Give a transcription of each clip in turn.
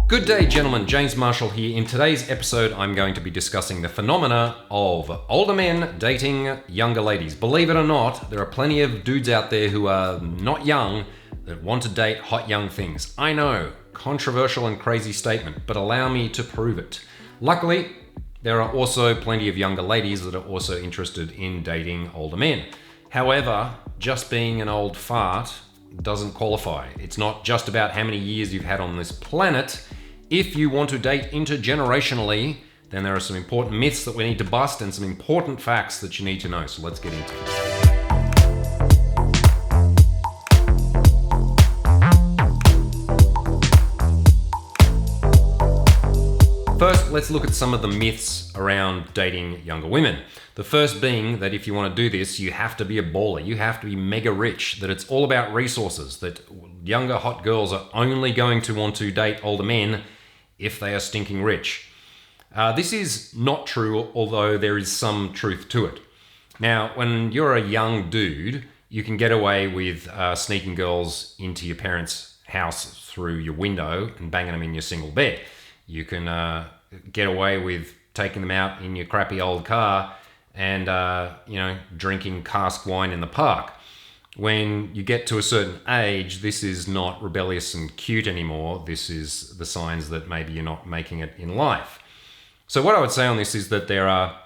Good day, gentlemen. James Marshall here. In today's episode, I'm going to be discussing the phenomena of older men dating younger ladies. Believe it or not, there are plenty of dudes out there who are not young that want to date hot young things. I know, controversial and crazy statement, but allow me to prove it. Luckily, there are also plenty of younger ladies that are also interested in dating older men. However, just being an old fart doesn't qualify. It's not just about how many years you've had on this planet. If you want to date intergenerationally, then there are some important myths that we need to bust and some important facts that you need to know. So let's get into it. First, let's look at some of the myths around dating younger women. The first being that if you want to do this, you have to be a baller. You have to be mega rich, that it's all about resources, that younger hot girls are only going to want to date older men if they are stinking rich. This is not true, although there is some truth to it. Now, when you're a young dude, you can get away with sneaking girls into your parents' house through your window and banging them in your single bed. You can get away with taking them out in your crappy old car and, drinking cask wine in the park. When you get to a certain age, this is not rebellious and cute anymore. This is the signs that maybe you're not making it in life. So what I would say on this is that there are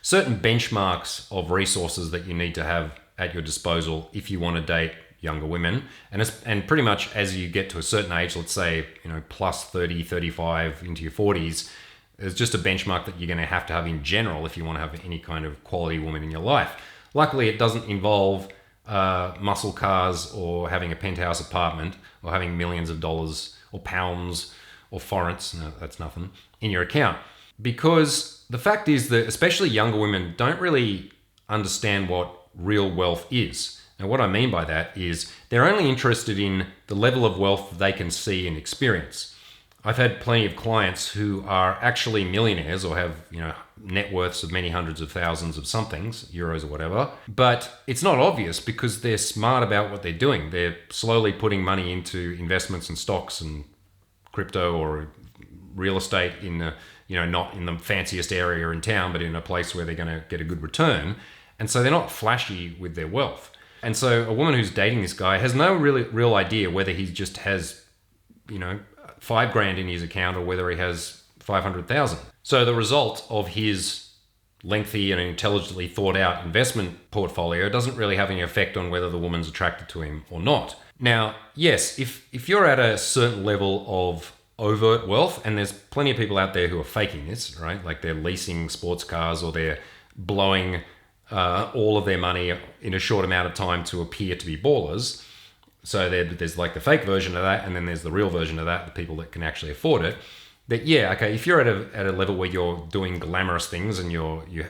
certain benchmarks of resources that you need to have at your disposal if you want to date younger women. And pretty much as you get to a certain age, let's say, plus 30, 35 into your 40s, there's just a benchmark that you're going to have in general if you want to have any kind of quality woman in your life. Luckily, it doesn't involve muscle cars or having a penthouse apartment or having millions of dollars or pounds or forints, no, that's nothing, in your account. Because the fact is that especially younger women don't really understand what real wealth is. Now, what I mean by that is they're only interested in the level of wealth they can see and experience. I've had plenty of clients who are actually millionaires or have, net worths of many hundreds of thousands of somethings, euros or whatever, but it's not obvious because they're smart about what they're doing. They're slowly putting money into investments and stocks and crypto or real estate in not in the fanciest area in town, but in a place where they're going to get a good return. And so they're not flashy with their wealth. And so a woman who's dating this guy has no real idea whether he just has, $5,000 in his account or whether he has 500,000. So the result of his lengthy and intelligently thought out investment portfolio doesn't really have any effect on whether the woman's attracted to him or not. Now, yes, if you're at a certain level of overt wealth, and there's plenty of people out there who are faking this, right? Like they're leasing sports cars or they're blowing all of their money in a short amount of time to appear to be ballers. So there's like the fake version of that, and then there's the real version of that, the people that can actually afford it. That, yeah, okay, if you're at a level where you're doing glamorous things and you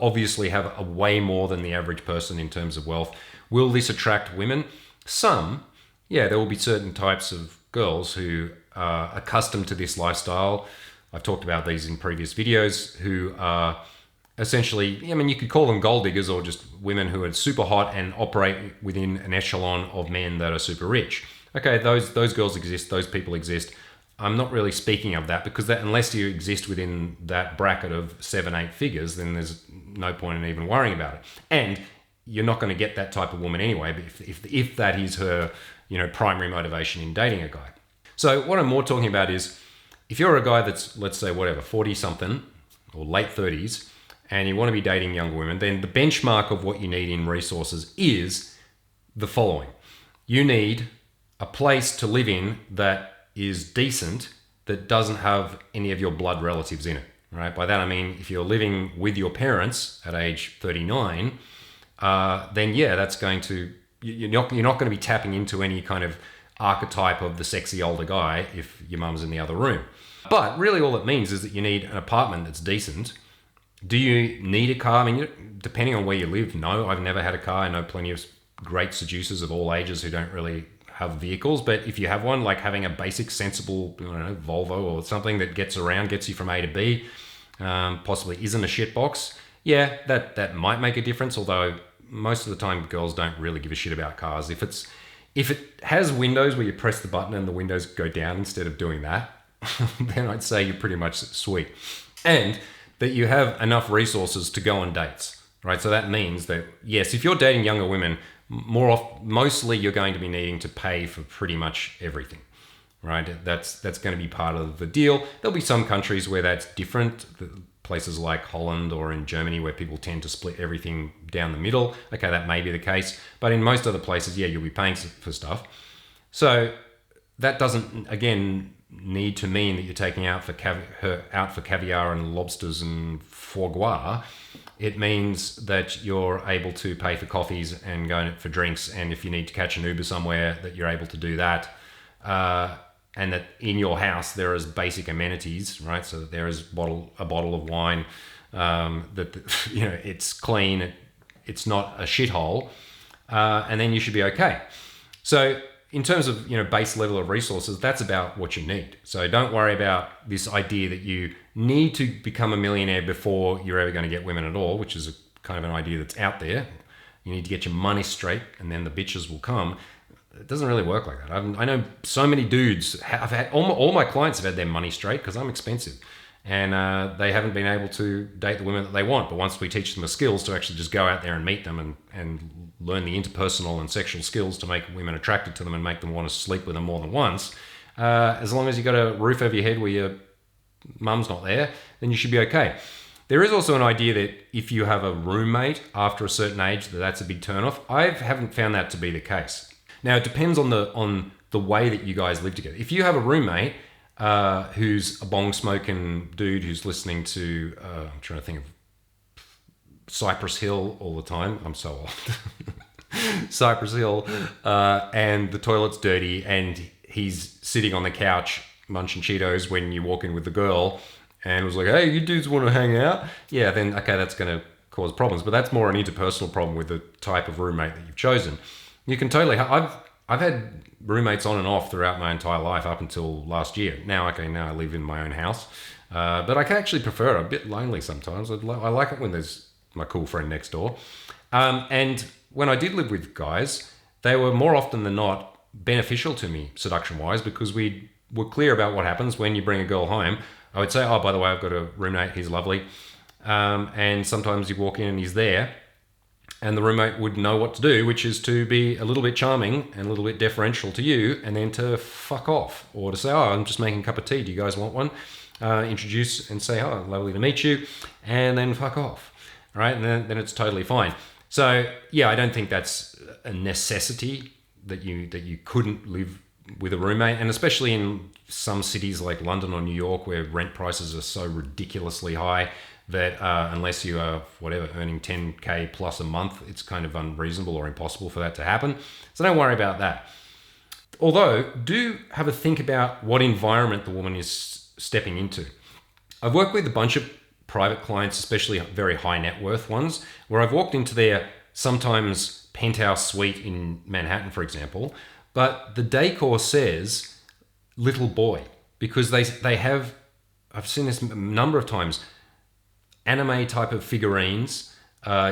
obviously have a way more than the average person in terms of wealth, will this attract women? Some, yeah, there will be certain types of girls who are accustomed to this lifestyle. I've talked about these in previous videos, who are essentially, you could call them gold diggers or just women who are super hot and operate within an echelon of men that are super rich. Okay, those girls exist, those people exist. I'm not really speaking of that because unless you exist within that bracket of 7-8 figures, then there's no point in even worrying about it. And you're not going to get that type of woman anyway, but if that is her, primary motivation in dating a guy. So what I'm more talking about is if you're a guy that's, let's say, 40 something or late 30s, and you want to be dating younger women, then the benchmark of what you need in resources is the following. You need a place to live in that is decent, that doesn't have any of your blood relatives in it, right? By that I mean, if you're living with your parents at age 39, then yeah, that's going to, you're not going to be tapping into any kind of archetype of the sexy older guy if your mum's in the other room. But really all it means is that you need an apartment that's decent. Do you need a car? Depending on where you live, no, I've never had a car. I know plenty of great seducers of all ages who don't really have vehicles, but if you have one, like having a basic, sensible, Volvo or something that gets around, gets you from A to B, possibly isn't a shitbox, yeah, that might make a difference, although most of the time girls don't really give a shit about cars. If it has windows where you press the button and the windows go down instead of doing that, then I'd say you're pretty much sweet. And that you have enough resources to go on dates, right? So that means that, yes, if you're dating younger women, mostly you're going to be needing to pay for pretty much everything, right? That's going to be part of the deal. There'll be some countries where that's different, places like Holland or in Germany where people tend to split everything down the middle. Okay, that may be the case, but in most other places, yeah, you'll be paying for stuff. So that doesn't, again, need to mean that you're taking out for caviar and lobsters and foie gras. It means that you're able to pay for coffees and go for drinks, and if you need to catch an Uber somewhere, that you're able to do that, and that in your house there is basic amenities, right? So that there is a bottle of wine, that it's clean, it's not a shithole, and then you should be okay. So in terms of base level of resources, that's about what you need. So don't worry about this idea that you need to become a millionaire before you're ever going to get women at all, which is a kind of an idea that's out there. You need to get your money straight, and then the bitches will come. It doesn't really work like that. I know so many dudes. I've had all my clients have had their money straight because I'm expensive, and they haven't been able to date the women that they want. But once we teach them the skills to actually just go out there and meet them and learn the interpersonal and sexual skills to make women attracted to them and make them want to sleep with them more than once, as long as you got a roof over your head where your mum's not there, then you should be okay. There is also an idea that if you have a roommate after a certain age, that's a big turnoff. I haven't found that to be the case. Now, it depends on the way that you guys live together. If you have a roommate who's a bong smoking dude who's listening to, I'm trying to think of Cypress Hill all the time. I'm so old. Cypress Hill, and the toilet's dirty, and he's sitting on the couch munching Cheetos when you walk in with the girl, and was like, "Hey, you dudes want to hang out?" Yeah, then okay, that's going to cause problems. But that's more an interpersonal problem with the type of roommate that you've chosen. You can totally. I've had roommates on and off throughout my entire life up until last year. Now I live in my own house, but I can actually prefer it. A bit lonely sometimes. I like it when there's my cool friend next door. And when I did live with guys, they were more often than not beneficial to me seduction-wise, because we were clear about what happens when you bring a girl home. I would say, "Oh, by the way, I've got a roommate, he's lovely." And sometimes you walk in and he's there, and the roommate would know what to do, which is to be a little bit charming and a little bit deferential to you, and then to fuck off, or to say, "Oh, I'm just making a cup of tea. Do you guys want one?" Introduce and say, "Oh, lovely to meet you," and then fuck off. Right? And then it's totally fine. So yeah, I don't think that's a necessity that you couldn't live with a roommate, and especially in some cities like London or New York where rent prices are so ridiculously high that unless you are earning 10k plus a month, it's kind of unreasonable or impossible for that to happen. So don't worry about that. Although, do have a think about what environment the woman is stepping into. I've worked with a bunch of private clients, especially very high net worth ones, where I've walked into their sometimes penthouse suite in Manhattan, for example, but the decor says little boy, because they have, I've seen this a number of times, anime type of figurines,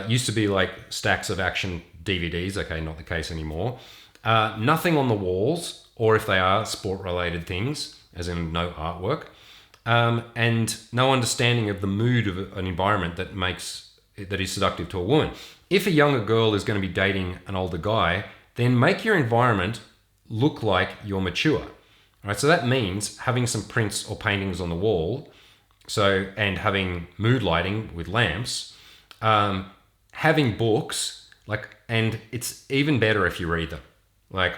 used to be like stacks of action DVDs, okay, not the case anymore, nothing on the walls, or if they are sport related things, as in no artwork, and no understanding of the mood of an environment that is seductive to a woman. If a younger girl is going to be dating an older guy, then make your environment look like you're mature. All right, so that means having some prints or paintings on the wall, and having mood lighting with lamps, having books, and it's even better if you read them. I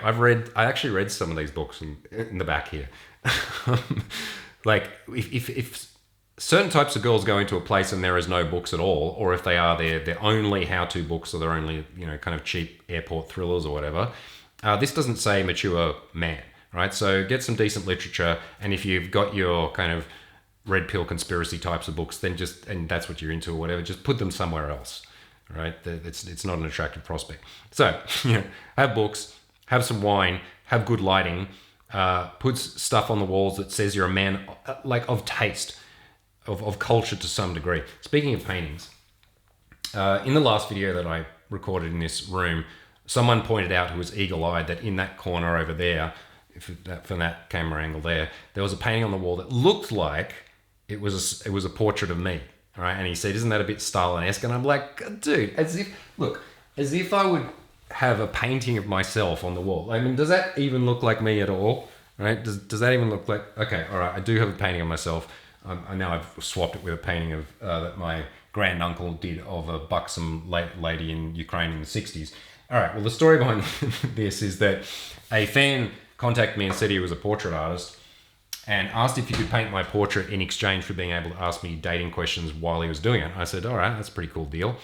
actually read some of these books in the back here. Like if certain types of girls go into a place and there is no books at all, or if they are, they're only how-to books, or they're only kind of cheap airport thrillers or whatever. This doesn't say mature man, right? So get some decent literature, and if you've got your kind of red pill conspiracy types of books, then and that's what you're into or whatever, just put them somewhere else, right? It's not an attractive prospect. So have books, have some wine, have good lighting. Put stuff on the walls that says you're a man, of taste, of culture to some degree. Speaking of paintings, in the last video that I recorded in this room, someone pointed out, who was eagle-eyed, that in that corner over there, from that camera angle there was a painting on the wall that looked like it was a portrait of me. All right, and he said, "Isn't that a bit Stalin-esque?" And I'm like, dude, as if I would have a painting of myself on the wall. I mean, does that even look like me at all? Right? Does that even look like? Okay, all right. I do have a painting of myself. I know I've swapped it with a painting of that my granduncle did of a buxom lady in Ukraine in the 60s. All right. Well, the story behind this is that a fan contacted me and said he was a portrait artist and asked if he could paint my portrait in exchange for being able to ask me dating questions while he was doing it. I said, all right, that's a pretty cool deal.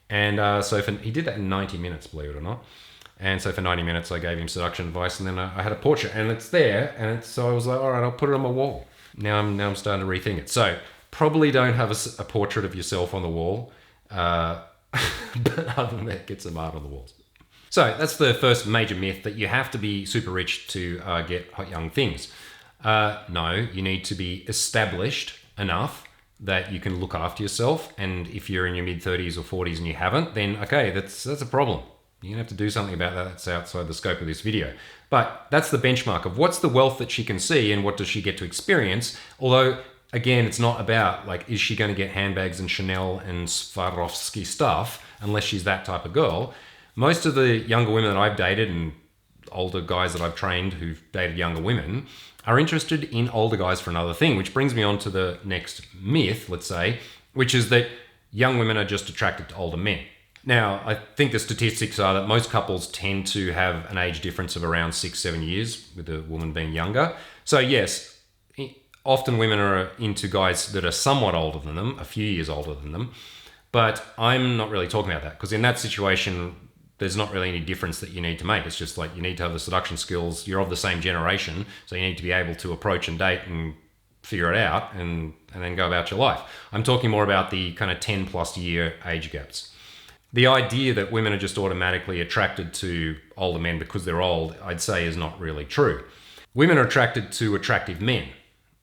And he did that in 90 minutes, believe it or not. And so for 90 minutes, I gave him seduction advice, and then I had a portrait, and it's there. And so I was like, all right, I'll put it on my wall. Now I'm starting to rethink it. So probably don't have a portrait of yourself on the wall. But other than that, get some art on the walls. So that's the first major myth, that you have to be super rich to get hot young things. No, you need to be established enough that you can look after yourself. And if you're in your mid 30s or 40s and you haven't, then okay, that's a problem. You're gonna have to do something about that. That's outside the scope of this video. But that's the benchmark of what's the wealth that she can see and what does she get to experience. Although, again, it's not about like, is she gonna get handbags and Chanel and Swarovski stuff, unless she's that type of girl. Most of the younger women that I've dated and older guys that I've trained who've dated younger women are interested in older guys for another thing, which brings me on to the next myth, let's say, which is that young women are just attracted to older men. Now, I think the statistics are that most couples tend to have an age difference of around 6-7 years, with the woman being younger. So yes, often women are into guys that are somewhat older than them, a few years older than them. But I'm not really talking about that, because in that situation, there's not really any difference that you need to make. It's just like you need to have the seduction skills. You're of the same generation, so you need to be able to approach and date and figure it out and then go about your life. I'm talking more about the kind of 10 plus year age gaps. The idea that women are just automatically attracted to older men because they're old, I'd say is not really true. Women are attracted to attractive men,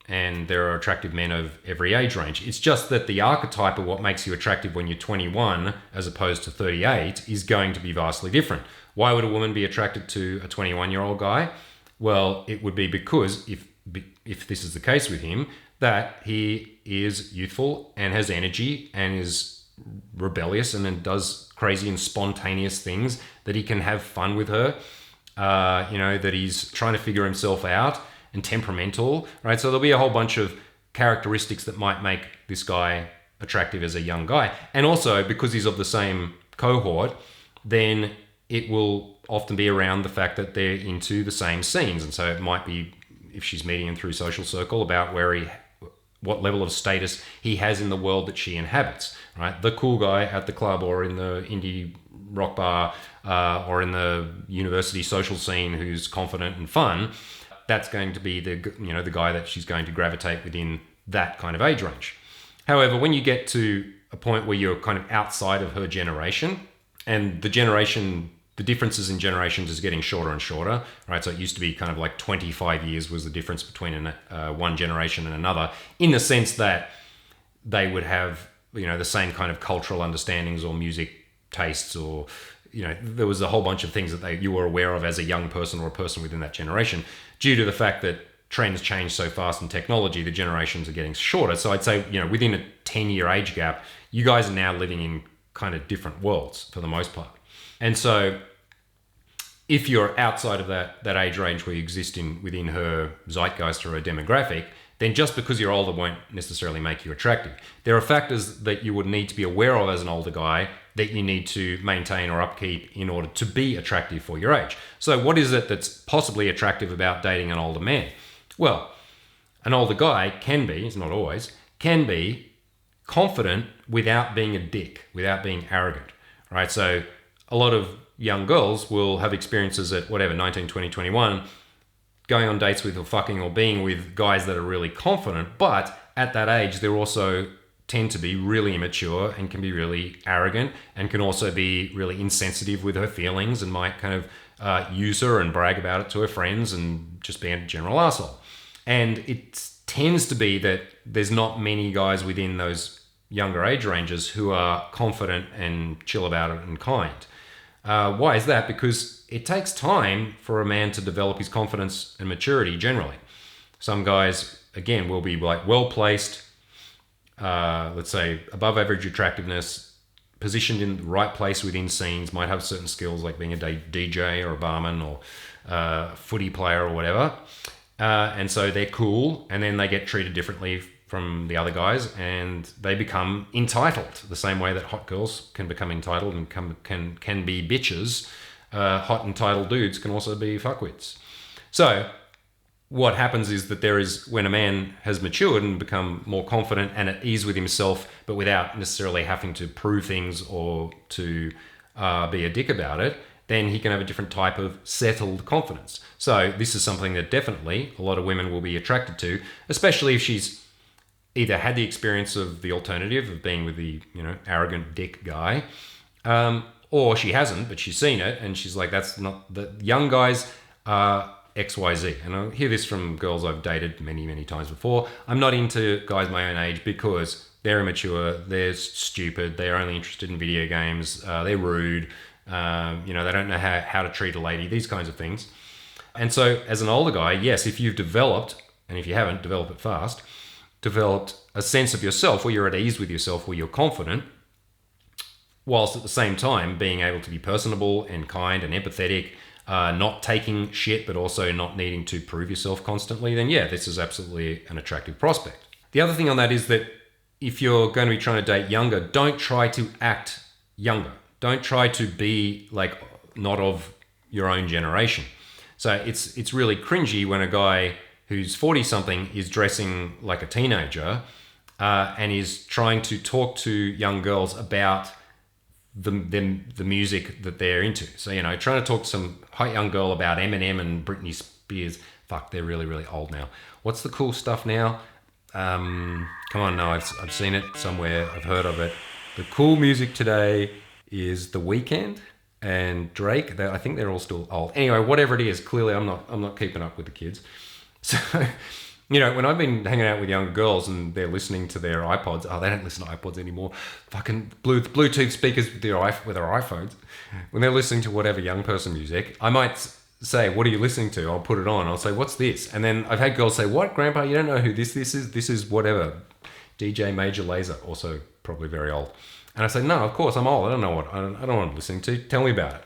and there are attractive men of every age range. It's just that the archetype of what makes you attractive when you're 21 as opposed to 38 is going to be vastly different. Why would a woman be attracted to a 21-year-old guy? Well, it would be because, if this is the case with him, that he is youthful and has energy and is rebellious and then does crazy and spontaneous things, that he can have fun with her, that he's trying to figure himself out, and temperamental, right? So there'll be a whole bunch of characteristics that might make this guy attractive as a young guy. And also, because he's of the same cohort, then it will often be around the fact that they're into the same scenes. And so it might be, if she's meeting him through social circle, about what level of status he has in the world that she inhabits, right? The cool guy at the club or in the indie rock bar or in the university social scene who's confident and fun. That's going to be the guy that she's going to gravitate within that kind of age range. However, when you get to a point where you're kind of outside of her generation, and the differences in generations is getting shorter and shorter, right? So it used to be kind of like 25 years was the difference between one generation and another, in the sense that they would have, the same kind of cultural understandings or music tastes, or there was a whole bunch of things that you were aware of as a young person or a person within that generation. Due to the fact that trends change so fast in technology, the generations are getting shorter. So I'd say, within a 10-year age gap, you guys are now living in kind of different worlds for the most part. And so if you're outside of that age range where you exist within her zeitgeist or her demographic, then just because you're older won't necessarily make you attractive. There are factors that you would need to be aware of as an older guy that you need to maintain or upkeep in order to be attractive for your age. So what is it that's possibly attractive about dating an older man? Well, an older guy it's not always, can be confident without being a dick, without being arrogant, right? So a lot of young girls will have experiences at 19, 20, 21, going on dates with or fucking or being with guys that are really confident, but at that age, they're also tend to be really immature and can be really arrogant and can also be really insensitive with her feelings and might kind of use her and brag about it to her friends and just be a general asshole. And it tends to be that there's not many guys within those younger age ranges who are confident and chill about it and kind. Why is that? Because it takes time for a man to develop his confidence and maturity generally. Some guys, again, will be like well-placed, let's say above average attractiveness, positioned in the right place within scenes, might have certain skills like being a DJ or a barman or footy player or whatever. And so they're cool, and then they get treated differently from the other guys, and they become entitled the same way that hot girls can become entitled and can be bitches. Hot entitled dudes can also be fuckwits. So what happens is that when a man has matured and become more confident and at ease with himself, but without necessarily having to prove things or to be a dick about it, then he can have a different type of settled confidence. So this is something that definitely a lot of women will be attracted to, especially if she's either had the experience of the alternative of being with the arrogant dick guy, or she hasn't, but she's seen it and she's like, that's not the young guys are XYZ. And I hear this from girls I've dated many, many times before. I'm not into guys my own age because they're immature, they're stupid, they're only interested in video games, they're rude, they don't know how to treat a lady, these kinds of things. And so as an older guy, yes, if you've developed, and if you haven't, develop it fast, developed a sense of yourself where you're at ease with yourself, where you're confident, whilst at the same time being able to be personable and kind and empathetic, not taking shit, but also not needing to prove yourself constantly, then yeah, this is absolutely an attractive prospect. The other thing on that is that if you're going to be trying to date younger, don't try to act younger. Don't try to be like not of your own generation. So it's really cringy when a guy who's 40-something is dressing like a teenager and is trying to talk to young girls about the music that they're into. So, trying to talk to some hot young girl about Eminem and Britney Spears. Fuck, they're really, really old now. What's the cool stuff now? Come on, no, I've seen it somewhere. I've heard of it. The cool music today is The Weeknd and Drake. I think they're all still old. Anyway, whatever it is, clearly I'm not keeping up with the kids. So, when I've been hanging out with younger girls and they're listening to their iPods, they don't listen to iPods anymore. Fucking Bluetooth speakers with their iPhones. When they're listening to whatever young person music, I might say, "What are you listening to?" I'll put it on. I'll say, "What's this?" And then I've had girls say, "What, Grandpa? You don't know who this is? This is whatever, DJ Major Lazer." Also probably very old. And I say, "No, of course I'm old. I don't know I don't know what I'm listening to. Tell me about it."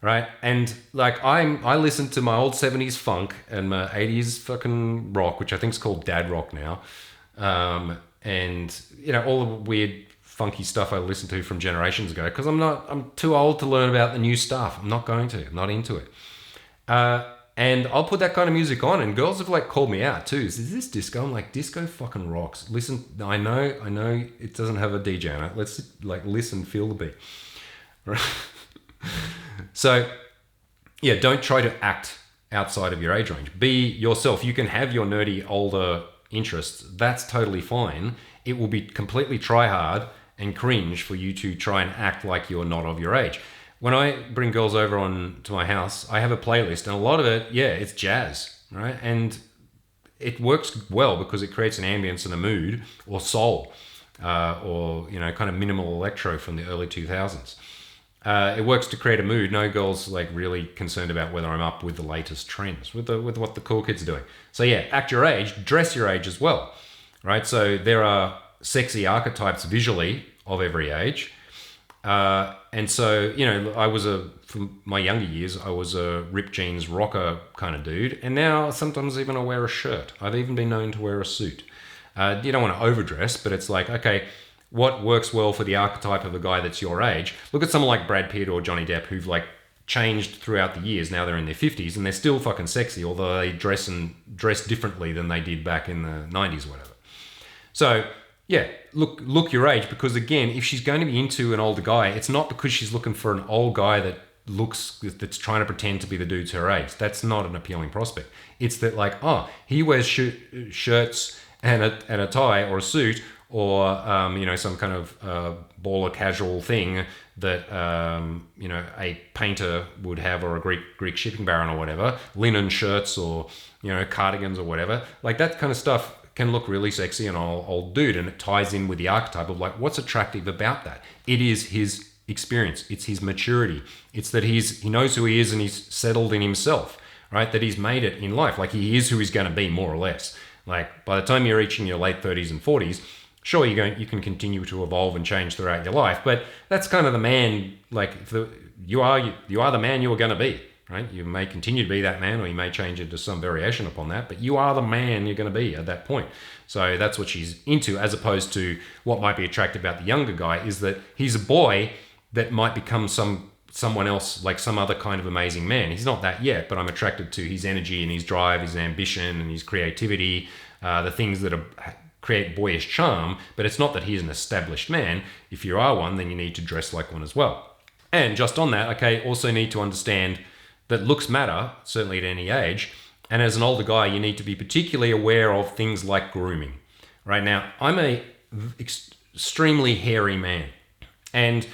Right? And like I listen to my old 70s funk and my 80s fucking rock, which I think is called dad rock now. And all the weird funky stuff I listened to from generations ago, because I'm too old to learn about the new stuff. I'm not not into it. And I'll put that kind of music on, and girls have like called me out too. Is this disco? I'm like, disco fucking rocks. Listen, I know it doesn't have a DJ on it. Let's like listen, feel the beat. Right? So, yeah, don't try to act outside of your age range. Be yourself. You can have your nerdy older interests. That's totally fine. It will be completely try hard and cringe for you to try and act like you're not of your age. When I bring girls over to my house, I have a playlist, and a lot of it, yeah, it's jazz, right? And it works well because it creates an ambience and a mood, or soul, or kind of minimal electro from the early 2000s. It works to create a mood. No girl's like really concerned about whether I'm up with the latest trends, with what the cool kids are doing. So yeah, act your age, dress your age as well, right? So there are sexy archetypes visually of every age. And so, from my younger years, I was a ripped jeans rocker kind of dude. And now sometimes even I wear a shirt. I've even been known to wear a suit. You don't want to overdress, but it's like, okay, what works well for the archetype of a guy that's your age? Look at someone like Brad Pitt or Johnny Depp, who've like changed throughout the years. Now they're in their 50s and they're still fucking sexy, although they dress differently than they did back in the 90s or whatever. So yeah, look your age, because again, if she's going to be into an older guy, it's not because she's looking for an old guy that's trying to pretend to be the dude's her age. That's not an appealing prospect. It's that like, he wears shirts and a tie or a suit, or some kind of baller casual thing that a painter would have, or a Greek shipping baron or whatever, linen shirts or cardigans or whatever. Like that kind of stuff can look really sexy and old dude, and it ties in with the archetype of like, what's attractive about that? It is his experience. It's his maturity. It's that he knows who he is and he's settled in himself, right? That he's made it in life. Like he is who he's going to be, more or less. Like by the time you're reaching your late 30s and 40s, sure, you can continue to evolve and change throughout your life, but that's kind of the man. Like you are the man you are going to be, right? You may continue to be that man, or you may change into some variation upon that, but you are the man you're going to be at that point. So that's what she's into, as opposed to what might be attractive about the younger guy is that he's a boy that might become someone else, like some other kind of amazing man. He's not that yet, but I'm attracted to his energy and his drive, his ambition and his creativity, the things that create boyish charm. But it's not that he's an established man. If you are one, then you need to dress like one as well. And just on that, okay, also need to understand that looks matter, certainly at any age. And as an older guy, you need to be particularly aware of things like grooming. Right now, I'm a extremely hairy man. And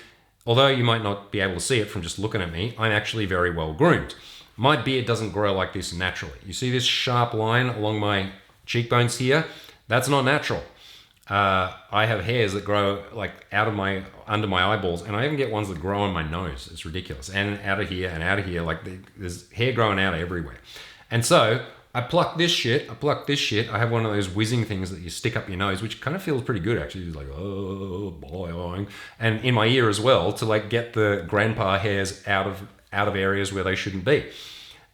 although you might not be able to see it from just looking at me, I'm actually very well groomed. My beard doesn't grow like this naturally. You see this sharp line along my cheekbones here? That's not natural. I have hairs that grow like under my eyeballs, and I even get ones that grow on my nose. It's ridiculous. And out of here, like there's hair growing out everywhere. And so I pluck this shit. I have one of those whizzing things that you stick up your nose, which kind of feels pretty good actually. It's like, oh boy, and in my ear as well, to like get the grandpa hairs out of areas where they shouldn't be.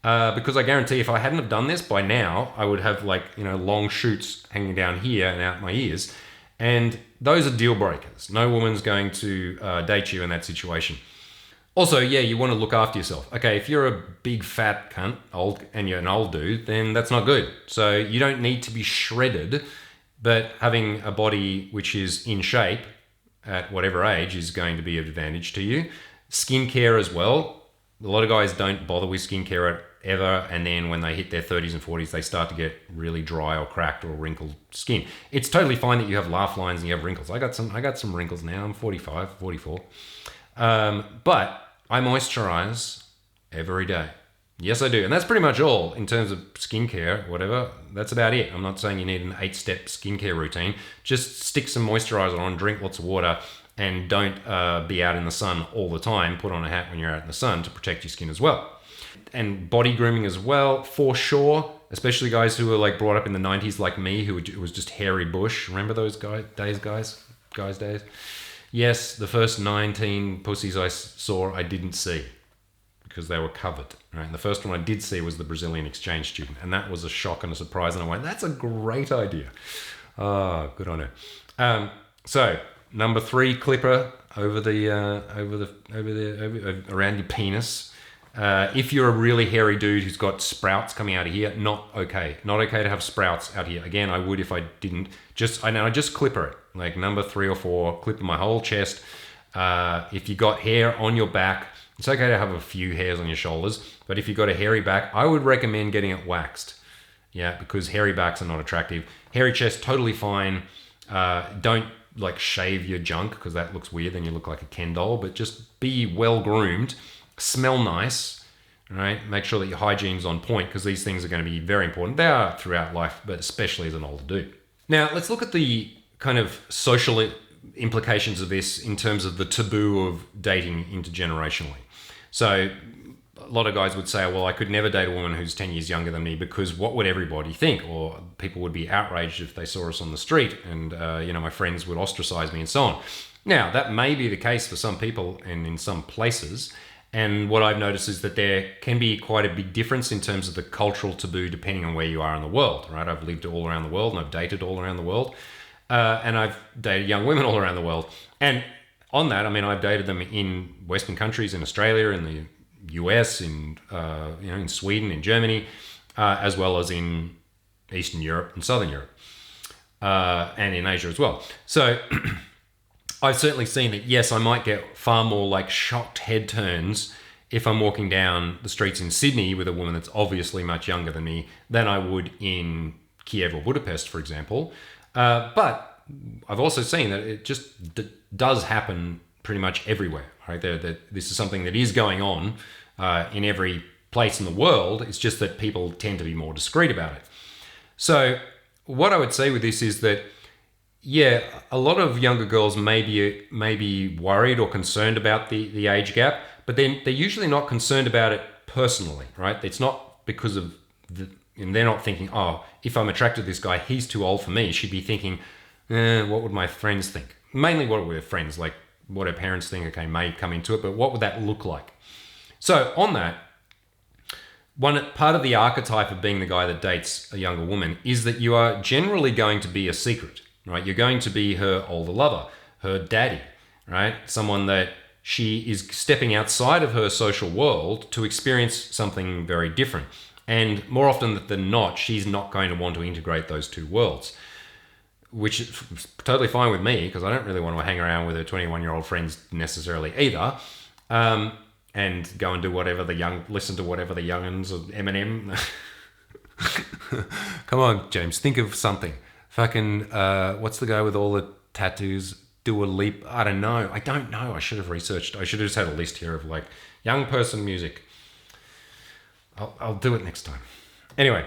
Because I guarantee if I hadn't have done this by now, I would have like, long shoots hanging down here and out my ears. And those are deal breakers. No woman's going to date you in that situation. Also, yeah, you want to look after yourself. Okay, if you're a big fat cunt, and you're an old dude, then that's not good. So you don't need to be shredded, but having a body which is in shape at whatever age is going to be of advantage to you. Skincare as well. A lot of guys don't bother with skincare ever, and then when they hit their 30s and 40s, they start to get really dry or cracked or wrinkled skin. It's totally fine that you have laugh lines and you have wrinkles. I got some wrinkles now. I'm 45, 44. But I moisturize every day. Yes, I do. And that's pretty much all in terms of skincare, whatever. That's about it. I'm not saying you need an 8-step skincare routine. Just stick some moisturizer on, drink lots of water, and don't be out in the sun all the time. Put on a hat when you're out in the sun to protect your skin as well. And body grooming as well, for sure. Especially guys who were like brought up in the 90s like me, who was just hairy bush. Remember those guys' days? Yes, the first 19 pussies I saw, I didn't see because they were covered. Right? And the first one I did see was the Brazilian exchange student, and that was a shock and a surprise. And I went, "That's a great idea." Oh, good on her. So number 3, clipper over around your penis. If you're a really hairy dude who's got sprouts coming out of here, not okay. Not okay to have sprouts out here. Again, I would if I didn't. I just clipper it. Like number 3 or 4, clipper my whole chest. If you got hair on your back, it's okay to have a few hairs on your shoulders. But if you got a hairy back, I would recommend getting it waxed. Yeah, because hairy backs are not attractive. Hairy chest, totally fine. Don't like shave your junk because that looks weird. Then you look like a Ken doll. But just be well groomed. Smell nice, right? Make sure that your hygiene's on point because these things are going to be very important. They are throughout life, but especially as an older dude. Now, let's look at the kind of social implications of this in terms of the taboo of dating intergenerationally. So a lot of guys would say, well, I could never date a woman who's 10 years younger than me because what would everybody think? Or people would be outraged if they saw us on the street and, my friends would ostracize me and so on. Now, that may be the case for some people and in some places. And what I've noticed is that there can be quite a big difference in terms of the cultural taboo depending on where you are in the world, right? I've lived all around the world and I've dated all around the world. And I've dated young women all around the world. And on that, I've dated them in Western countries, in Australia, in the US, in Sweden, in Germany, as well as in Eastern Europe and Southern Europe, and in Asia as well. So I've certainly seen that, yes, I might get far more like shocked head turns if I'm walking down the streets in Sydney with a woman that's obviously much younger than me than I would in Kiev or Budapest, for example. But I've also seen that it just does happen pretty much everywhere, right? That this is something that is going on in every place in the world. It's just that people tend to be more discreet about it. So what I would say with this is that Yeah, a lot of younger girls may be worried or concerned about the age gap, but then they're usually not concerned about it personally, right? It's not because of and they're not thinking, oh, if I'm attracted to this guy, he's too old for me. She'd be thinking, what would my friends think? Mainly what would her friends, like what her parents think, okay, may come into it, but what would that look like? So on that, one part of the archetype of being the guy that dates a younger woman is that you are generally going to be a secret, right? You're going to be her older lover, her daddy, right? Someone that she is stepping outside of her social world to experience something very different. And more often than not, she's not going to want to integrate those two worlds, which is totally fine with me because I don't really want to hang around with her 21-year-old friends necessarily either. And go and do whatever listen to whatever the young'uns or Eminem. Come on, James, think of something. Fucking, what's the guy with all the tattoos? Do a leap? I don't know. I should have researched. I should have just had a list here of like young person music. I'll do it next time. Anyway.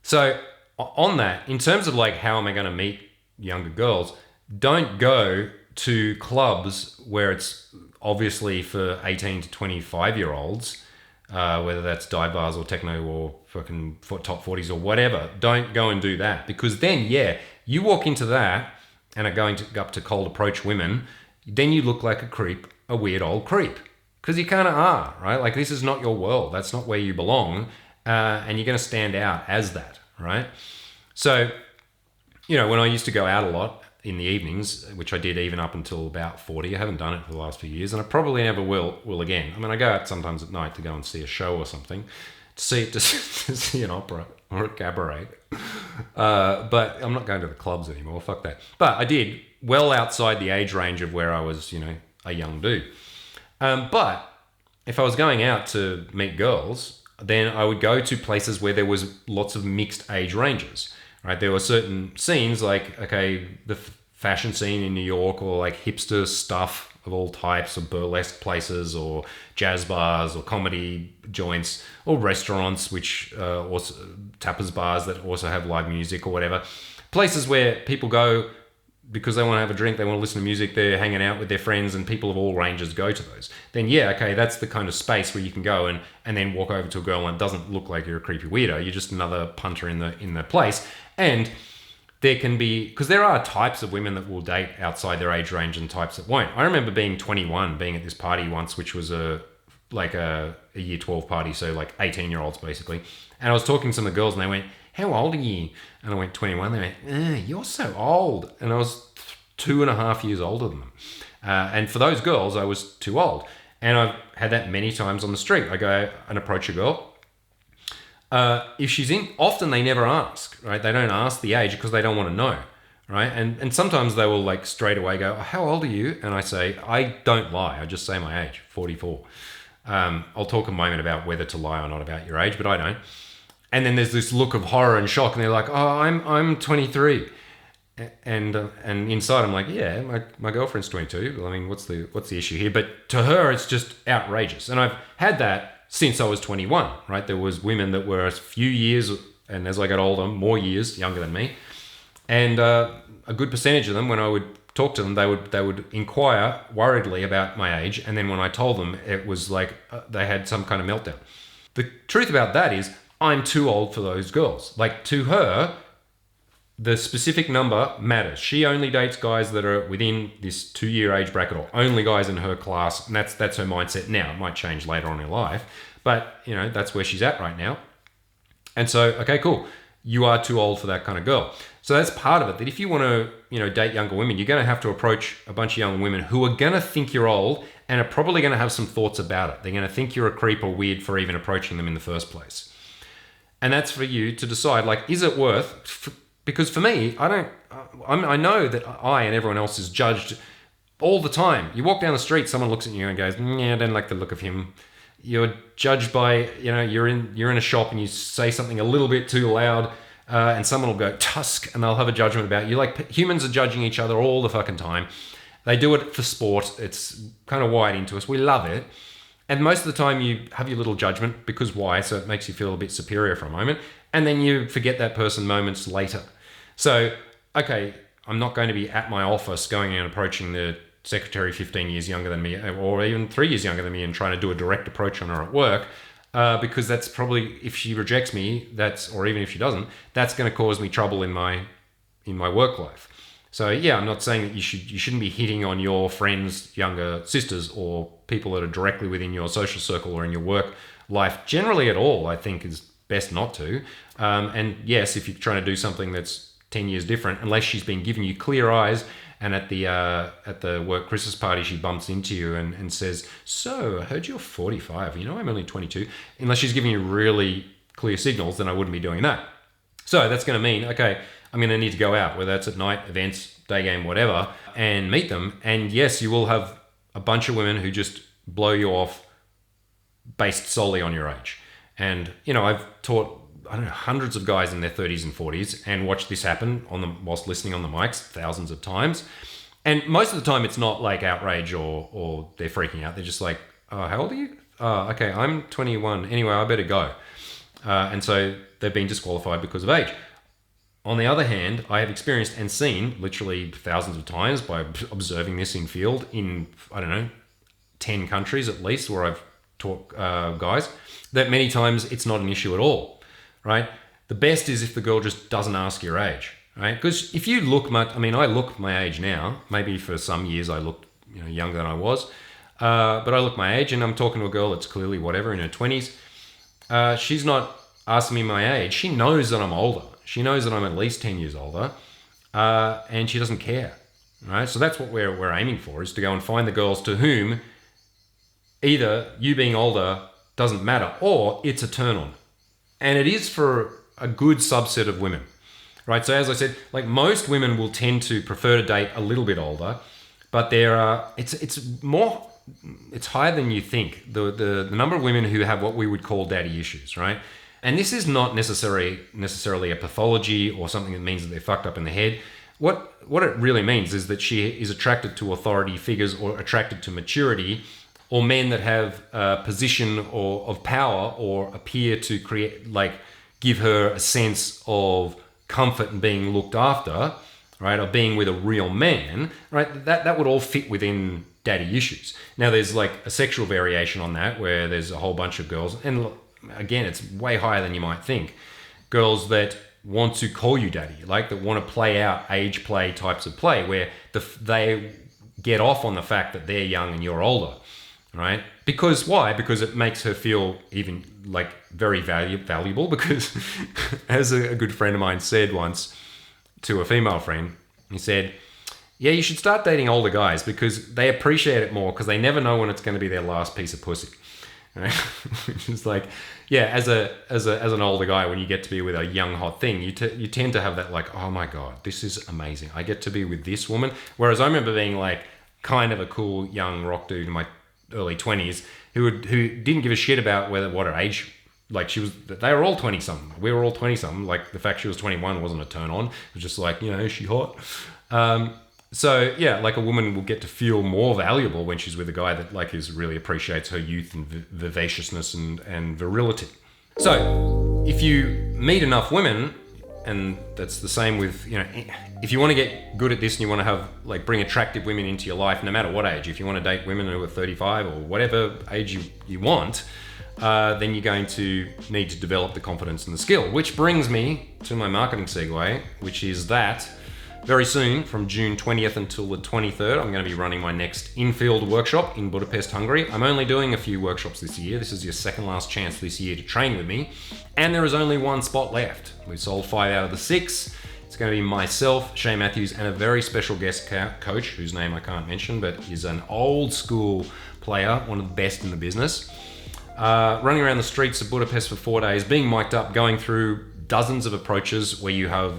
So on that, in terms of like how am I going to meet younger girls, don't go to clubs where it's obviously for 18 to 25-year-olds, whether that's dive bars or techno or fucking top 40s or whatever. Don't go and do that because then, yeah, you walk into that and are going up to cold approach women, then you look like a creep, a weird old creep. Because you kind of are, right? Like this is not your world. That's not where you belong. And you're going to stand out as that, right? So, when I used to go out a lot, in the evenings, which I did even up until about 40. I haven't done it for the last few years, and I probably never will again. I mean, I go out sometimes at night to go and see a show or something, to see an opera or a cabaret. But I'm not going to the clubs anymore. Fuck that. But I did well outside the age range of where I was, a young dude. But if I was going out to meet girls, then I would go to places where there was lots of mixed age ranges. Right, there were certain scenes like, okay, the fashion scene in New York or like hipster stuff of all types or burlesque places or jazz bars or comedy joints or restaurants, which also tapas bars that also have live music or whatever. Places where people go because they want to have a drink, they want to listen to music, they're hanging out with their friends and people of all ranges go to those. Then yeah, okay, that's the kind of space where you can go and then walk over to a girl and it doesn't look like you're a creepy weirdo. You're just another punter in the place. And there can be, because there are types of women that will date outside their age range and types that won't. I remember being 21, being at this party once, which was a year 12 party, so like 18-year-olds basically. And I was talking to some of the girls and they went, how old are you? And I went, 21. They went, you're so old. And I was 2.5 years older than them. And for those girls, I was too old. And I've had that many times on the street. I go and approach a girl. If she's in, often they never ask, right? They don't ask the age because they don't want to know, right? And sometimes they will like straight away go, how old are you? And I say, I don't lie. I just say my age, 44. I'll talk a moment about whether to lie or not about your age, but I don't. And then there's this look of horror and shock, and they're like, "Oh, I'm 23," and inside I'm like, "Yeah, my girlfriend's 22. Well, I mean, what's the issue here?" But to her, it's just outrageous, and I've had that since I was 21. Right? There was women that were a few years, and as I got older, more years younger than me, and a good percentage of them, when I would talk to them, they would inquire worriedly about my age, and then when I told them, it was like they had some kind of meltdown. The truth about that is, I'm too old for those girls. Like, to her, the specific number matters. She only dates guys that are within this 2-year age bracket, or only guys in her class, and that's her mindset now. It might change later on in life, but that's where she's at right now. And so, okay, cool. You are too old for that kind of girl. So that's part of it, that if you want to, date younger women, you're going to have to approach a bunch of young women who are going to think you're old and are probably going to have some thoughts about it. They're going to think you're a creep or weird for even approaching them in the first place. And that's for you to decide, like, is it worth? Because for me, I know that I and everyone else is judged all the time. You walk down the street, someone looks at you and goes, "Yeah, I don't like the look of him." You're judged by, you're in a shop and you say something a little bit too loud, and someone will go tusk, and they'll have a judgment about you. Like, humans are judging each other all the fucking time. They do it for sport. It's kind of wired into us. We love it. And most of the time you have your little judgment, because why? So it makes you feel a bit superior for a moment. And then you forget that person moments later. So, okay, I'm not going to be at my office going and approaching the secretary 15 years younger than me, or even 3 years younger than me, and trying to do a direct approach on her at work, because that's probably, if she rejects me, or even if she doesn't, that's going to cause me trouble in my work life. So yeah, I'm not saying that you shouldn't be hitting on your friends' younger sisters or people that are directly within your social circle or in your work life. Generally, at all, I think is best not to. And yes, if you're trying to do something that's 10 years different, unless she's been giving you clear eyes, and at the work Christmas party she bumps into you and says, "So I heard you're 45. You know I'm only 22." Unless she's giving you really clear signals, then I wouldn't be doing that. So that's going to mean, okay, I'm going to need to go out, whether that's at night, events, day game, whatever, and meet them. And yes, you will have a bunch of women who just blow you off based solely on your age. And, I've taught, hundreds of guys in their 30s and 40s and watched this happen whilst listening on the mics thousands of times. And most of the time it's not like outrage or they're freaking out. They're just like, "Oh, how old are you?" "Oh, okay, I'm 21. Anyway, I better go." And so they've been disqualified because of age. On the other hand, I have experienced and seen literally thousands of times by observing this in field in, 10 countries at least where I've taught guys, that many times it's not an issue at all, right? The best is if the girl just doesn't ask your age, right? Because if you look I look my age now. Maybe for some years I looked younger than I was, but I look my age, and I'm talking to a girl that's clearly whatever in her 20s. She's not asking me my age. She knows that I'm older. She knows that I'm at least 10 years older, and she doesn't care, right? So that's what we're aiming for, is to go and find the girls to whom either you being older doesn't matter or it's a turn on. And it is for a good subset of women, right? So as I said, like most women will tend to prefer to date a little bit older, but it's higher than you think. The number of women who have what we would call daddy issues, right? And this is not necessarily a pathology or something that means that they're fucked up in the head. What it really means is that she is attracted to authority figures or attracted to maturity, or men that have a position of power or appear to give her a sense of comfort and being looked after, right? Or being with a real man, right? That would all fit within daddy issues. Now there's like a sexual variation on that where there's a whole bunch of girls, and again, it's way higher than you might think. Girls that want to call you daddy, like that want to play out age play types of play where they get off on the fact that they're young and you're older, right? Because why? Because it makes her feel even like very valuable. Because as a good friend of mine said once to a female friend, he said, "Yeah, you should start dating older guys because they appreciate it more because they never know when it's going to be their last piece of pussy." Right? Which is like, yeah, as an older guy, when you get to be with a young hot thing, you tend to have that like, "Oh my god, this is amazing. I get to be with this woman." Whereas I remember being like kind of a cool young rock dude in my early 20s who didn't give a shit about what her age, like they were all 20 something. We were all 20 something. Like the fact she was 21 wasn't a turn on. It was just like, is she hot? So yeah, like a woman will get to feel more valuable when she's with a guy that like really appreciates her youth and vivaciousness and virility. So if you meet enough women, and that's the same with, if you want to get good at this and you want to have bring attractive women into your life, no matter what age, if you want to date women who are 35 or whatever age you want, then you're going to need to develop the confidence and the skill, which brings me to my marketing segue, which is that very soon, from June 20th until the 23rd, I'm going to be running my next in-field workshop in Budapest, Hungary. I'm only doing a few workshops this year. This is your second last chance this year to train with me. And there is only one spot left. We've sold 5 out of the 6. It's going to be myself, Shay Matthews, and a very special guest coach, whose name I can't mention, but is an old school player, one of the best in the business. Running around the streets of Budapest for 4 days, being mic'd up, going through dozens of approaches where you have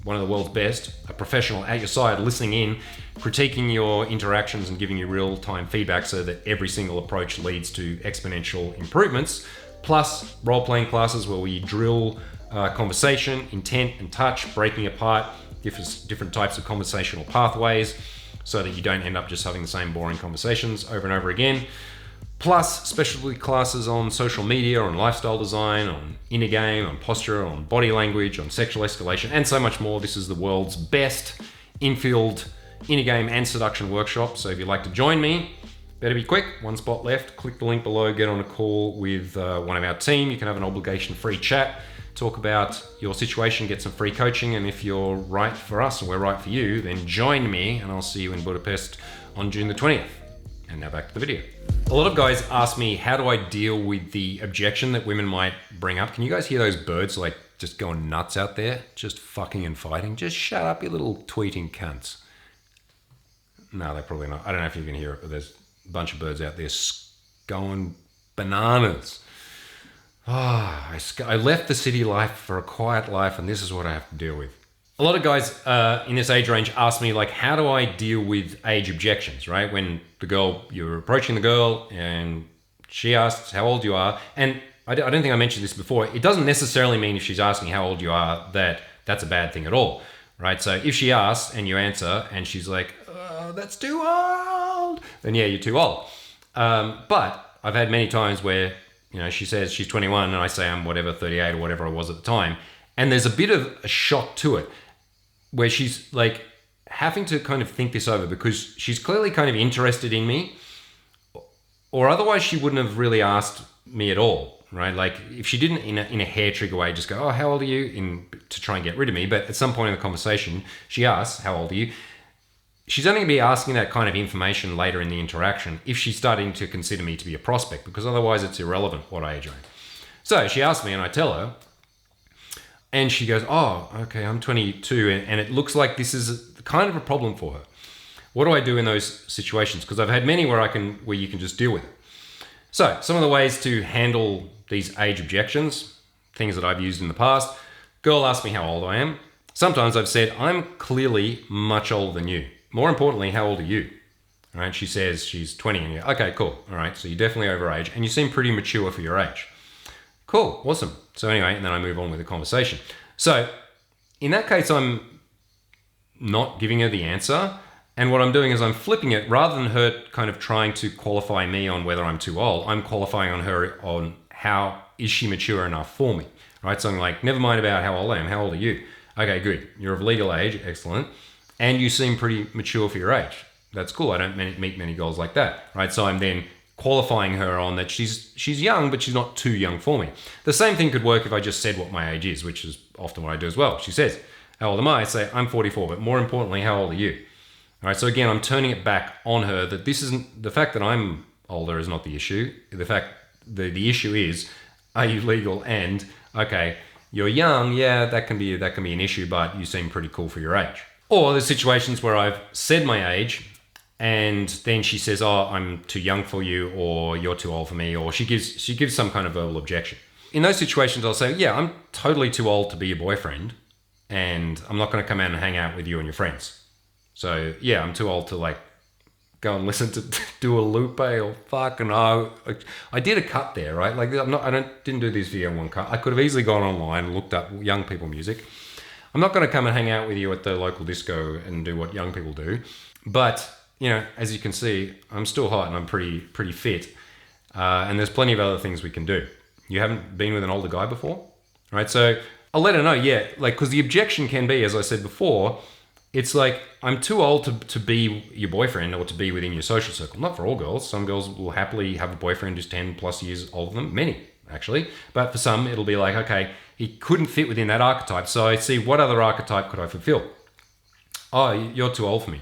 one of the world's best, a professional at your side, listening in, critiquing your interactions and giving you real-time feedback so that every single approach leads to exponential improvements, plus role-playing classes where we drill conversation, intent and touch, breaking apart different types of conversational pathways so that you don't end up just having the same boring conversations over and over again. plus specialty classes on social media, on lifestyle design, on inner game, on posture, on body language, on sexual escalation, and so much more. This is the world's best infield inner game and seduction workshop. So if you'd like to join me, better be quick. One spot left. Click the link below, get on a call with one of our team. You can have an obligation-free chat, talk about your situation, get some free coaching, and if you're right for us and we're right for you, then join me and I'll see you in Budapest on June the 20th. And now back to the video. A lot of guys ask me, how do I deal with the objection that women might bring up? Can you guys hear those birds like just going nuts out there? Just fucking and fighting? Just shut up, you little tweeting cunts. No, they're probably not. I don't know if you can hear it, but there's a bunch of birds out there going bananas. I left the city life for a quiet life, and this is what I have to deal with. A lot of guys in this age range ask me, like, how do I deal with age objections, right? When you're approaching the girl and she asks how old you are, and I don't think I mentioned this before, it doesn't necessarily mean if she's asking how old you are that that's a bad thing at all, right? So if she asks and you answer and she's like, oh, that's too old, then yeah, you're too old. But I've had many times where, she says she's 21 and I say I'm whatever, 38 or whatever I was at the time. And there's a bit of a shock to it where she's like having to kind of think this over because she's clearly kind of interested in me, or otherwise she wouldn't have really asked me at all, right? Like if she didn't in a hair trigger way just go, oh, how old are you, to try and get rid of me. But at some point in the conversation, she asks, how old are you? She's only going to be asking that kind of information later in the interaction if she's starting to consider me to be a prospect, because otherwise it's irrelevant what age I am. So she asks me and I tell her, and she goes, oh, okay, I'm 22, and it looks like this is kind of a problem for her. What do I do in those situations? Because I've had many where you can just deal with it. So some of the ways to handle these age objections, things that I've used in the past. Girl asks me how old I am. Sometimes I've said, I'm clearly much older than you. More importantly, how old are you? All right, she says she's 20 and you're, okay, cool. All right, so you're definitely over age and you seem pretty mature for your age. Cool, awesome. So anyway, and then I move on with the conversation. So in that case, I'm not giving her the answer. And what I'm doing is I'm flipping it. Rather than her kind of trying to qualify me on whether I'm too old, I'm qualifying on her on how is she mature enough for me, right? So I'm like, never mind about how old I am. How old are you? Okay, good. You're of legal age. Excellent. And you seem pretty mature for your age. That's cool. I don't meet many girls like that, right? So I'm then qualifying her on that she's young, but she's not too young for me. The same thing could work if I just said what my age is, which is often what I do as well. She says, how old am I? I say, I'm 44, but more importantly, how old are you? All right, so again, I'm turning it back on her that this isn't, the fact that I'm older is not the issue. The issue is, are you legal? And okay, you're young, yeah, that can be an issue, but you seem pretty cool for your age. Or there's situations where I've said my age and then she says, oh, I'm too young for you, or you're too old for me, or she gives some kind of verbal objection. In those situations, I'll say, yeah, I'm totally too old to be your boyfriend, and I'm not going to come out and hang out with you and your friends. So yeah, I'm too old to like go and listen to Dua Lipa or fucking I did a cut there, right? Like didn't do this video in one cut. I could have easily gone online and looked up young people music. I'm not going to come and hang out with you at the local disco and do what young people do, but as you can see, I'm still hot and I'm pretty fit, and there's plenty of other things we can do. You haven't been with an older guy before, right? So I'll let her know, yeah, like, because the objection can be, as I said before, it's like, I'm too old to be your boyfriend or to be within your social circle. Not for all girls. Some girls will happily have a boyfriend who's 10 plus years older than them, many actually. But for some, it'll be like, okay, he couldn't fit within that archetype. So I see, what other archetype could I fulfill? Oh, you're too old for me.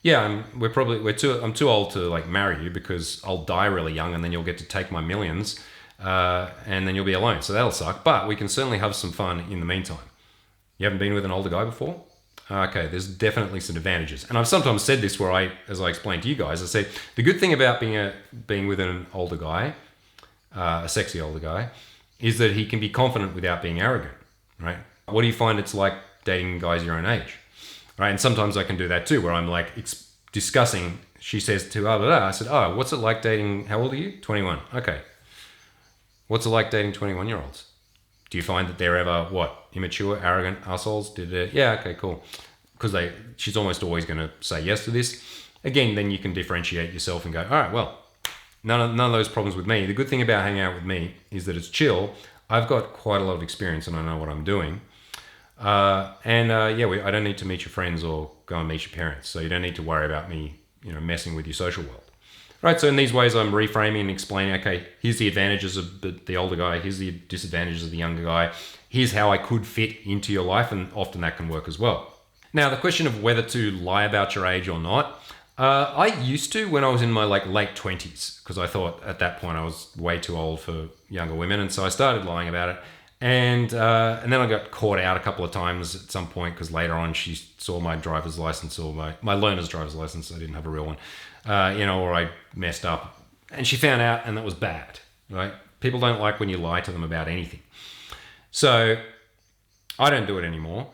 Yeah, I'm too old to like marry you because I'll die really young and then you'll get to take my millions and then you'll be alone. So that'll suck. But we can certainly have some fun in the meantime. You haven't been with an older guy before? Okay, there's definitely some advantages. And I've sometimes said this where as I explained to you guys, I said, the good thing about being with an older guy, a sexy older guy, is that he can be confident without being arrogant, right? What do you find it's like dating guys your own age? Right, and sometimes I can do that too, where I'm like discussing, she says to I said, oh, what's it like dating, how old are you? 21. Okay. What's it like dating 21-year-olds? Do you find that they're ever, immature, arrogant assholes? Yeah, okay, cool. Because she's almost always going to say yes to this. Again, then you can differentiate yourself and go, all right, well, None of those problems with me. The good thing about hanging out with me is that it's chill. I've got quite a lot of experience and I know what I'm doing. I don't need to meet your friends or go and meet your parents. So you don't need to worry about me, messing with your social world. Right, so in these ways, I'm reframing and explaining, okay, here's the advantages of the older guy, here's the disadvantages of the younger guy, here's how I could fit into your life, and often that can work as well. Now, the question of whether to lie about your age or not, I used to when I was in my late 20s, because I thought at that point I was way too old for younger women, and so I started lying about it. And then I got caught out a couple of times at some point because later on she saw my driver's license or my learner's driver's license. I didn't have a real one, or I messed up. And she found out, and that was bad, right? People don't like when you lie to them about anything. So I don't do it anymore.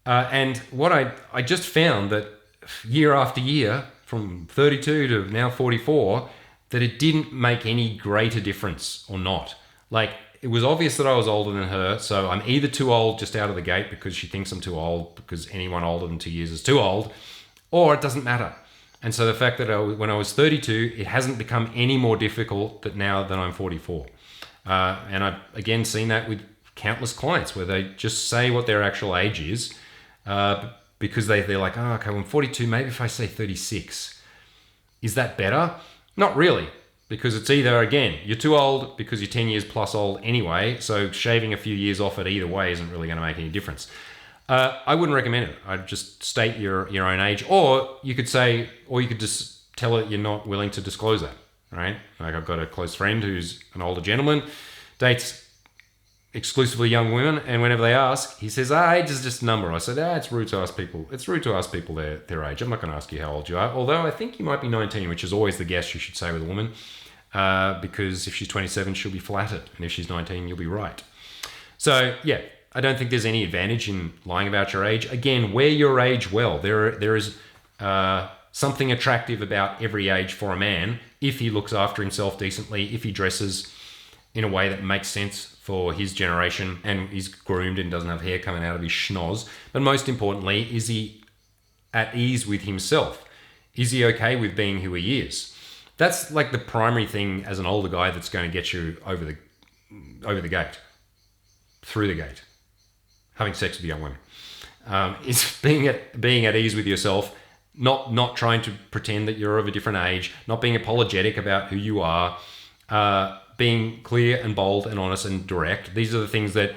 And what I just found that year after year, from 32 to now 44, that it didn't make any greater difference or not. It was obvious that I was older than her, so I'm either too old just out of the gate because she thinks I'm too old because anyone older than 2 years is too old, or it doesn't matter. And so the fact that when I was 32, it hasn't become any more difficult now that I'm 44. And I've again seen that with countless clients where they just say what their actual age is because they're like, oh, okay, well, I'm 42, maybe if I say 36. Is that better? Not really. Because it's either, again, you're too old because you're 10 years plus old anyway, so shaving a few years off it either way isn't really going to make any difference. I wouldn't recommend it. I'd just state your own age, or you could just tell it you're not willing to disclose that, right? I've got a close friend who's an older gentleman, dates exclusively young women, and whenever they ask, he says, age is just a number. I said, it's rude to ask people. It's rude to ask people their age. I'm not going to ask you how old you are, although I think you might be 19, which is always the guess you should say with a woman. Because if she's 27, she'll be flattered. And if she's 19, you'll be right. So, yeah, I don't think there's any advantage in lying about your age. Again, wear your age well. There is something attractive about every age for a man if he looks after himself decently, if he dresses in a way that makes sense for his generation and is groomed and doesn't have hair coming out of his schnoz. But most importantly, is he at ease with himself? Is he okay with being who he is? That's the primary thing as an older guy that's going to get you over the gate, through the gate, having sex with young women, is being at ease with yourself, not trying to pretend that you're of a different age, not being apologetic about who you are, being clear and bold and honest and direct. These are the things that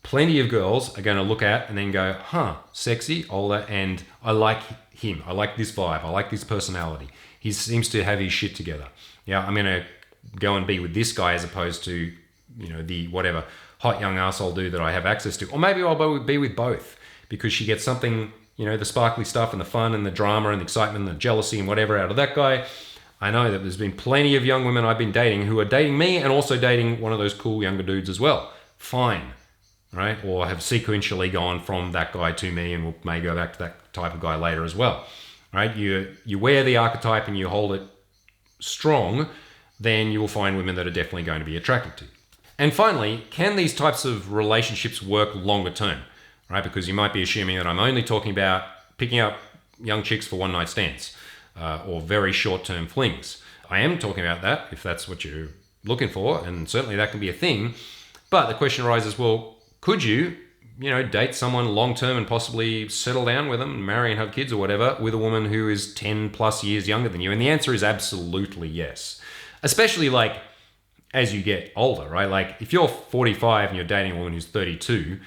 plenty of girls are going to look at and then go, sexy, older, and I like him. I like this vibe. I like this personality. He seems to have his shit together. Yeah, I'm going to go and be with this guy as opposed to, the whatever hot young asshole dude that I have access to. Or maybe I'll be with both because she gets something, the sparkly stuff and the fun and the drama and the excitement and the jealousy and whatever out of that guy. I know that there's been plenty of young women I've been dating who are dating me and also dating one of those cool younger dudes as well. Fine, right? Or have sequentially gone from that guy to me and may go back to that type of guy later as well. Right, you wear the archetype and you hold it strong, then you will find women that are definitely going to be attracted to you. And finally, can these types of relationships work longer term? Right, because you might be assuming that I'm only talking about picking up young chicks for one night stands or very short term flings. I am talking about that if that's what you're looking for, and certainly that can be a thing. But the question arises, well, could you date someone long-term and possibly settle down with them and marry and have kids or whatever with a woman who is 10 plus years younger than you? And the answer is absolutely yes. Especially as you get older, right? If you're 45 and you're dating a woman who's 32,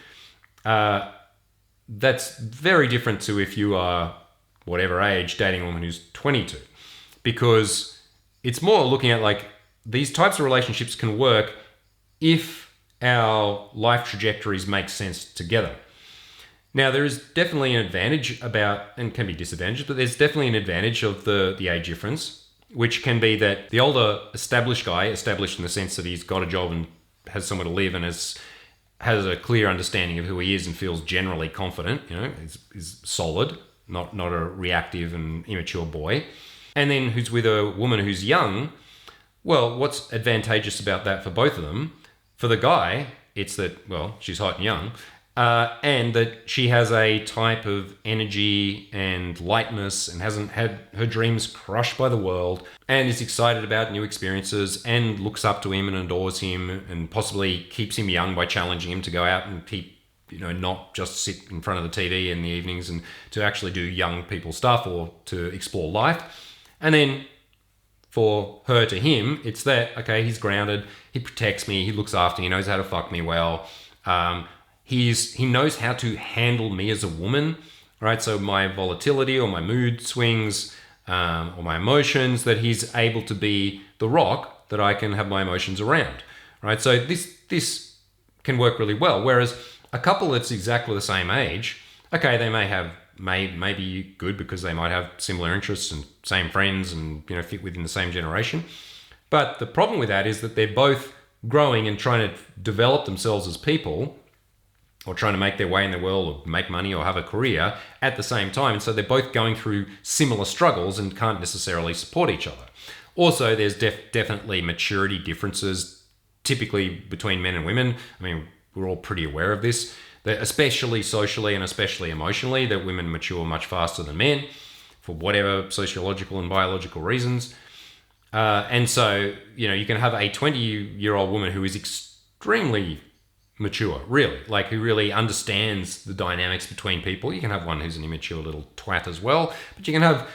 that's very different to if you are whatever age dating a woman who's 22. Because it's more looking at these types of relationships can work if our life trajectories make sense together. Now, there is definitely an advantage and can be disadvantages, but there's definitely an advantage of the age difference, which can be that the older established guy, established in the sense that he's got a job and has somewhere to live and has a clear understanding of who he is and feels generally confident, is solid, not a reactive and immature boy. And then who's with a woman who's young, well, what's advantageous about that for both of them? For the guy, it's that, well, she's hot and young, and that she has a type of energy and lightness and hasn't had her dreams crushed by the world and is excited about new experiences and looks up to him and adores him and possibly keeps him young by challenging him to go out and keep, not just sit in front of the TV in the evenings and to actually do young people stuff or to explore life. And then for her to him, it's that, okay, he's grounded, he protects me, he looks after me, he knows how to fuck me well. He knows how to handle me as a woman, right? So my volatility or my mood swings or my emotions, that he's able to be the rock that I can have my emotions around, right? So this can work really well. Whereas a couple that's exactly the same age, okay, they may be good because they might have similar interests and same friends and fit within the same generation. But the problem with that is that they're both growing and trying to develop themselves as people, or trying to make their way in the world or make money or have a career at the same time. And so they're both going through similar struggles and can't necessarily support each other. Also, there's definitely maturity differences, typically between men and women. I mean, we're all pretty aware of this, that especially socially and especially emotionally, that women mature much faster than men for whatever sociological and biological reasons. And so, you can have a 20-year-old woman who is extremely mature, really, like who really understands the dynamics between people. You can have one who's an immature little twat as well, but you can have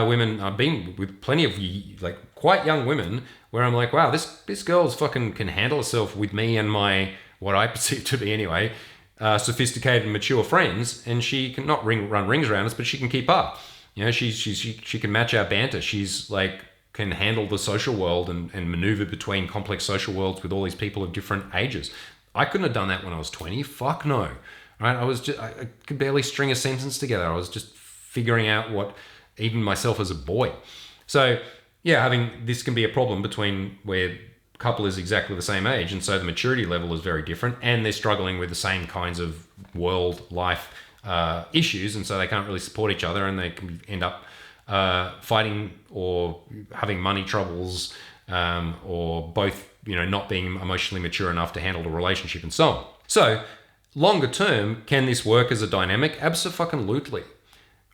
women. I've been with plenty of like quite young women where I'm like, wow, this girl's fucking can handle herself with me and my, what I perceive to be anyway, sophisticated and mature friends, and she can not run rings around us, but she can keep up. She can match our banter. She's like can handle the social world and maneuver between complex social worlds with all these people of different ages. I couldn't have done that when I was 20. Fuck no. Right? I could barely string a sentence together. I was just figuring out what, even myself as a boy. So yeah, having this can be a problem between where couple is exactly the same age, and so the maturity level is very different, and they're struggling with the same kinds of world life issues, and so they can't really support each other, and they can end up fighting or having money troubles, or both not being emotionally mature enough to handle the relationship and so on. So longer term, can this work as a dynamic? Absolutely,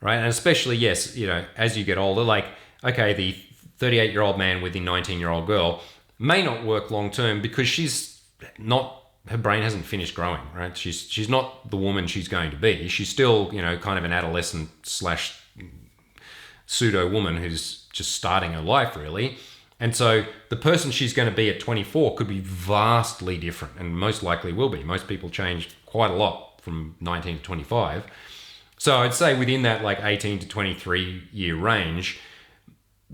right? And especially, yes, as you get older, like, okay, the 38-year-old man with the 19-year-old girl may not work long term because her brain hasn't finished growing, right? She's not the woman she's going to be. She's still, kind of an adolescent / pseudo woman who's just starting her life, really. And so the person she's going to be at 24 could be vastly different, and most likely will be. Most people change quite a lot from 19 to 25. So I'd say within that like 18 to 23 year range,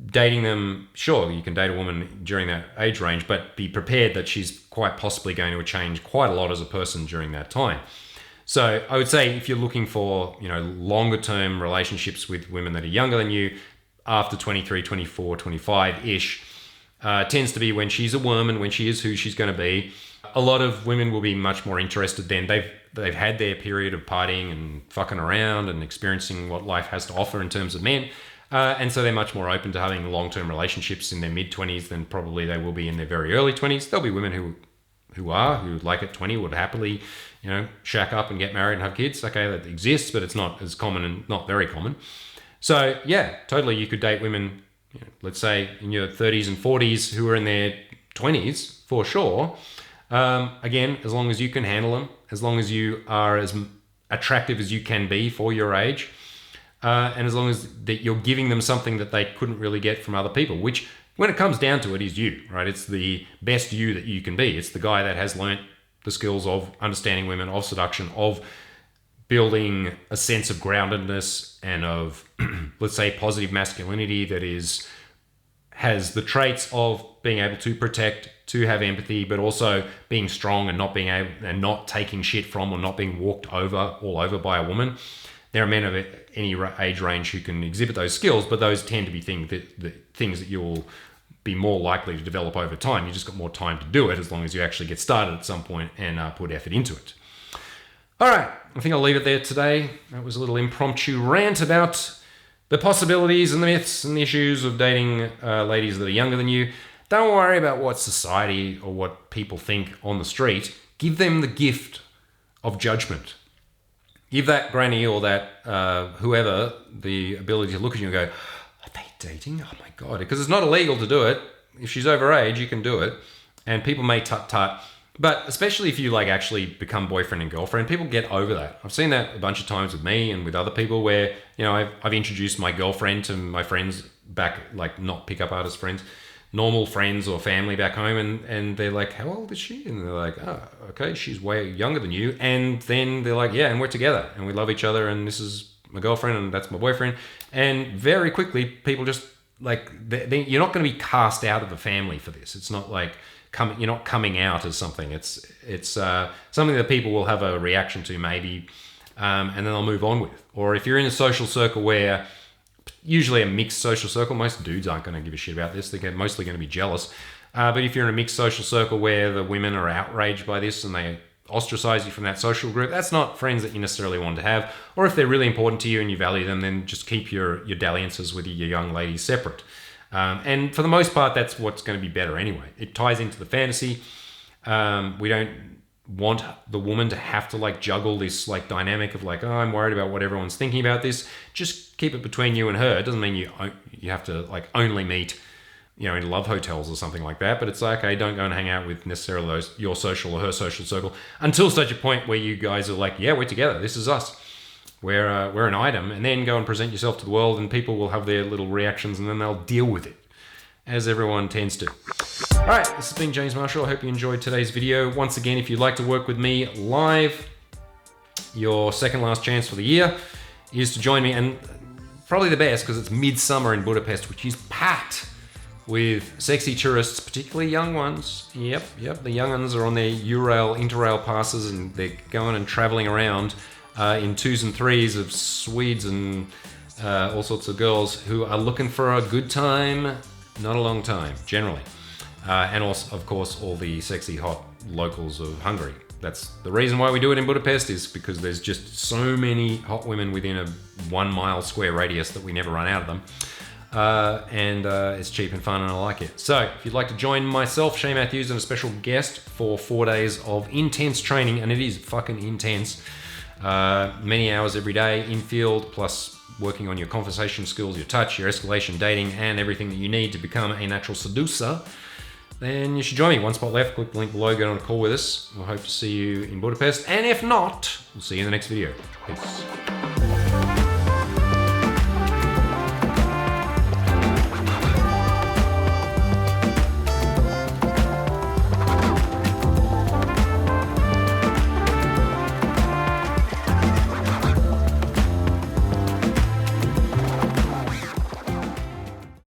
dating them, sure, you can date a woman during that age range, but be prepared that she's quite possibly going to change quite a lot as a person during that time. So I would say if you're looking for, longer term relationships with women that are younger than you, after 23, 24, 25-ish, tends to be when she's a worm and when she is who she's going to be. A lot of women will be much more interested then. They've had their period of partying and fucking around and experiencing what life has to offer in terms of men. And so they're much more open to having long-term relationships in their mid-20s than probably they will be in their very early 20s. There'll be women who like at 20 would happily, shack up and get married and have kids. Okay, that exists, but it's not as common and not very common. So yeah, totally, you could date women, let's say in your 30s and 40s who are in their 20s for sure. Again, as long as you can handle them, as long as you are as attractive as you can be for your age, and as long as that you're giving them something that they couldn't really get from other people, which when it comes down to it is you, right? It's the best you that you can be. It's the guy that has learnt the skills of understanding women, of seduction, of building a sense of groundedness and of, let's say, positive masculinity that has the traits of being able to protect, to have empathy, but also being strong and not taking shit from or not being walked all over by a woman. There are men of any age range who can exhibit those skills, but those tend to be things that you'll be more likely to develop over time. You just got more time to do it as long as you actually get started at some point and put effort into it. All right, I think I'll leave it there today. That was a little impromptu rant about the possibilities and the myths and the issues of dating ladies that are younger than you. Don't worry about what society or what people think on the street. Give them the gift of judgment. Give that granny or that whoever the ability to look at you and go, are they dating? Oh my God. Because it's not illegal to do it. If she's over age, you can do it. And people may tut-tut. But especially if you like actually become boyfriend and girlfriend, people get over that. I've seen that a bunch of times with me and with other people where, you know, I've introduced my girlfriend to my friends back, like not pickup artist friends, normal friends or family back home, and they're like, how old is she? And they're like, oh, okay, she's way younger than you. And then they're like, yeah, and we're together and we love each other and this is my girlfriend and that's my boyfriend. And very quickly, people just like, you're not going to be cast out of the family for this. It's not like you're not coming out as something. It's something that people will have a reaction to maybe, and then they'll move on with. Or if you're in a social circle where, usually a mixed social circle, most dudes aren't going to give a shit about this. They're mostly going to be jealous. But if you're in a mixed social circle where the women are outraged by this and they ostracize you from that social group, that's not friends that you necessarily want to have. Or if they're really important to you and you value them, then just keep your dalliances with your young ladies separate. And for the most part, that's what's going to be better anyway. It ties into the fantasy. We don't want the woman to have to like juggle this like dynamic of like, oh, I'm worried about what everyone's thinking about this. Just keep it between you and her. It doesn't mean you have to like only meet, you know, in love hotels or something like that. But it's like, okay, don't go and hang out with necessarily your social or her social circle until such a point where you guys are like, yeah, we're together. This is us. We're an item, and then go and present yourself to the world, and people will have their little reactions, and then they'll deal with it, as everyone tends to. All right, this has been James Marshall. I hope you enjoyed today's video. Once again, if you'd like to work with me live, your second last chance for the year is to join me, and probably the best because it's midsummer in Budapest, which is packed with sexy tourists, particularly young ones. Yep, the young ones are on their Eurail, Interrail passes, and they're going and traveling around in 2s and 3s of Swedes and all sorts of girls who are looking for a good time, not a long time, generally. And also, of course, all the sexy, hot locals of Hungary. That's the reason why we do it in Budapest, is because there's just so many hot women within a 1 mile square radius that we never run out of them. And it's cheap and fun and I like it. So if you'd like to join myself, Shay Matthews, and a special guest for 4 days of intense training, and it is fucking intense, many hours every day in field, plus working on your conversation skills, your touch, your escalation, dating, and everything that you need to become a natural seducer, then you should join me. 1 spot left, click the link below, get on a call with us. We'll hope to see you in Budapest, and if not, we'll see you in the next video. Peace.